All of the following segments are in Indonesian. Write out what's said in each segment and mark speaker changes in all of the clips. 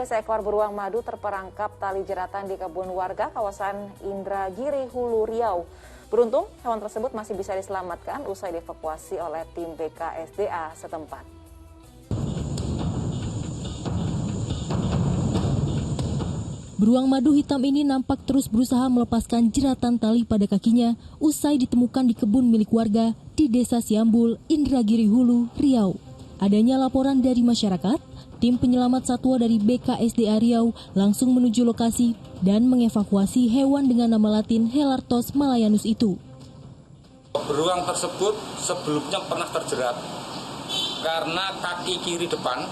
Speaker 1: ada seekor beruang madu terperangkap tali jeratan di kebun warga kawasan Indragiri, Hulu Riau. Beruntung, hewan tersebut masih bisa diselamatkan usai dievakuasi oleh tim BKSDA setempat.
Speaker 2: Beruang madu hitam ini nampak terus berusaha melepaskan jeratan tali pada kakinya usai ditemukan di kebun milik warga di Desa Siambul, Indragiri Hulu, Riau. Adanya laporan dari masyarakat, tim penyelamat satwa dari BKSDA Riau langsung menuju lokasi dan mengevakuasi hewan dengan nama latin Helartos malayanus itu.
Speaker 3: Beruang tersebut sebelumnya pernah terjerat karena kaki kiri depan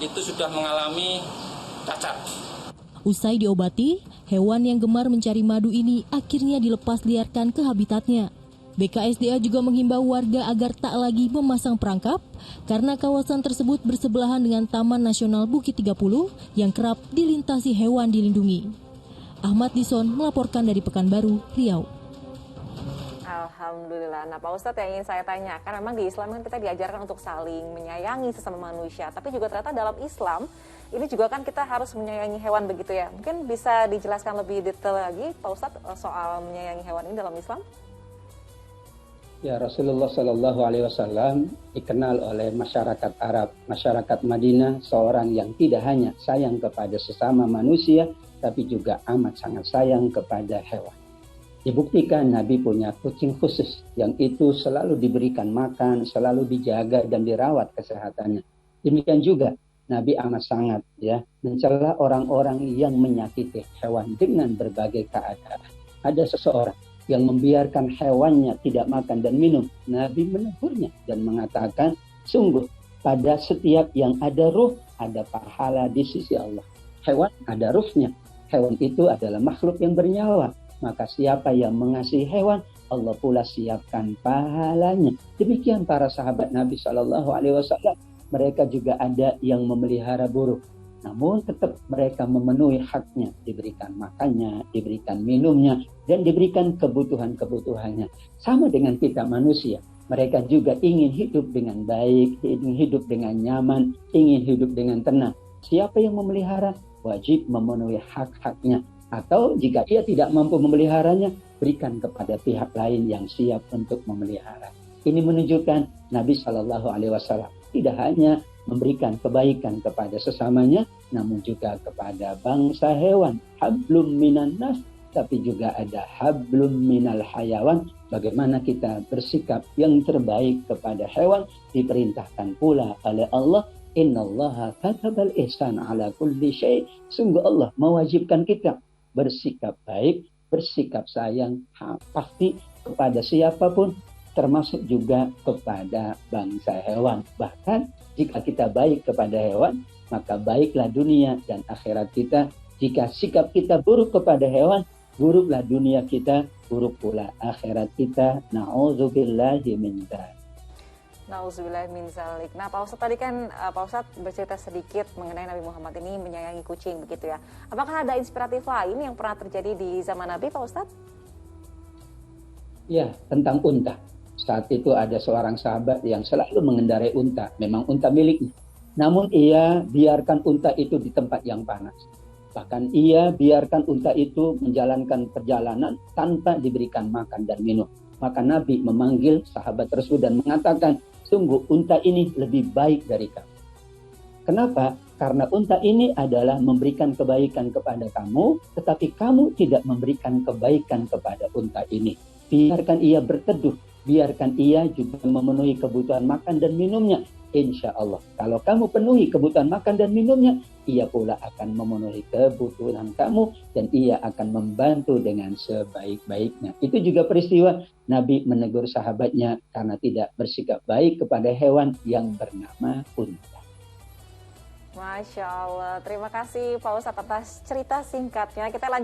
Speaker 3: itu sudah mengalami cacat.
Speaker 2: Usai diobati, hewan yang gemar mencari madu ini akhirnya dilepas liarkan ke habitatnya. BKSDA juga menghimbau warga agar tak lagi memasang perangkap karena kawasan tersebut bersebelahan dengan Taman Nasional Bukit 30 yang kerap dilintasi hewan dilindungi. Ahmad Dison melaporkan dari Pekanbaru, Riau.
Speaker 1: Alhamdulillah. Nah Pak Ustadz, yang ingin saya tanyakan, memang di Islam kan kita diajarkan untuk saling menyayangi sesama manusia. Tapi juga ternyata dalam Islam, ini juga kan kita harus menyayangi hewan begitu ya. Mungkin bisa dijelaskan lebih detail lagi Pak Ustadz soal menyayangi hewan ini dalam Islam?
Speaker 4: Ya, Rasulullah Shallallahu Alaihi Wasallam dikenal oleh masyarakat Arab, masyarakat Madinah, seorang yang tidak hanya sayang kepada sesama manusia, tapi juga amat sangat sayang kepada hewan. Dibuktikan Nabi punya kucing khusus yang itu selalu diberikan makan, selalu dijaga dan dirawat kesehatannya. Demikian juga Nabi amat sangat mencela orang-orang yang menyakiti hewan dengan berbagai keadaan. Ada seseorang yang membiarkan hewannya tidak makan dan minum. Nabi menegurnya dan mengatakan, sungguh pada setiap yang ada ruh, ada pahala di sisi Allah. Hewan ada ruhnya. Hewan itu adalah makhluk yang bernyawa. Maka siapa yang mengasihi hewan, Allah pula siapkan pahalanya. Demikian para sahabat Nabi SAW. Mereka juga ada yang memelihara burung. Namun tetap mereka memenuhi haknya, diberikan makannya, diberikan minumnya, dan diberikan kebutuhan-kebutuhannya. Sama dengan kita manusia, mereka juga ingin hidup dengan baik, ingin hidup dengan nyaman, ingin hidup dengan tenang. Siapa yang memelihara, wajib memenuhi hak-haknya. Atau jika ia tidak mampu memeliharanya, berikan kepada pihak lain yang siap untuk memelihara. Ini menunjukkan Nabi SAW tidak hanya memberikan kebaikan kepada sesamanya, namun juga kepada bangsa hewan. Hablum minan nas, tapi juga ada hablum minal hayawan. Bagaimana kita bersikap yang terbaik kepada hewan, diperintahkan pula oleh Allah. Innallaha katabal ihsan ala kulli syai'. Sungguh Allah mewajibkan kita bersikap baik, bersikap sayang, pasti kepada siapapun, termasuk juga kepada bangsa hewan. Bahkan jika kita baik kepada hewan, maka baiklah dunia dan akhirat kita. Jika sikap kita buruk kepada hewan, buruklah dunia kita, buruk pula akhirat kita. Na'udzubillahi min dzalik.
Speaker 1: Nauzubillahi min dzalik. Nah Pak Ustadz, tadi kan Pak Ustadz bercerita sedikit mengenai Nabi Muhammad ini menyayangi kucing begitu ya. Apakah ada inspiratif lain yang pernah terjadi di zaman Nabi Pak Ustadz?
Speaker 4: Ya, tentang unta. Saat itu ada seorang sahabat yang selalu mengendarai unta. Memang unta miliknya. Namun ia biarkan unta itu di tempat yang panas. Bahkan ia biarkan unta itu menjalankan perjalanan tanpa diberikan makan dan minum. Maka Nabi memanggil sahabat tersebut dan mengatakan, sungguh unta ini lebih baik dari kamu. Kenapa? Karena unta ini adalah memberikan kebaikan kepada kamu, tetapi kamu tidak memberikan kebaikan kepada unta ini. Biarkan ia berteduh, biarkan ia juga memenuhi kebutuhan makan dan minumnya. Insya Allah, kalau kamu penuhi kebutuhan makan dan minumnya, ia pula akan memenuhi kebutuhan kamu dan ia akan membantu dengan sebaik-baiknya. Itu juga peristiwa Nabi menegur sahabatnya karena tidak bersikap baik kepada hewan yang bernama unta.
Speaker 1: Masya Allah, terima kasih Pak Ustadz atas cerita singkatnya. Kita lanjut.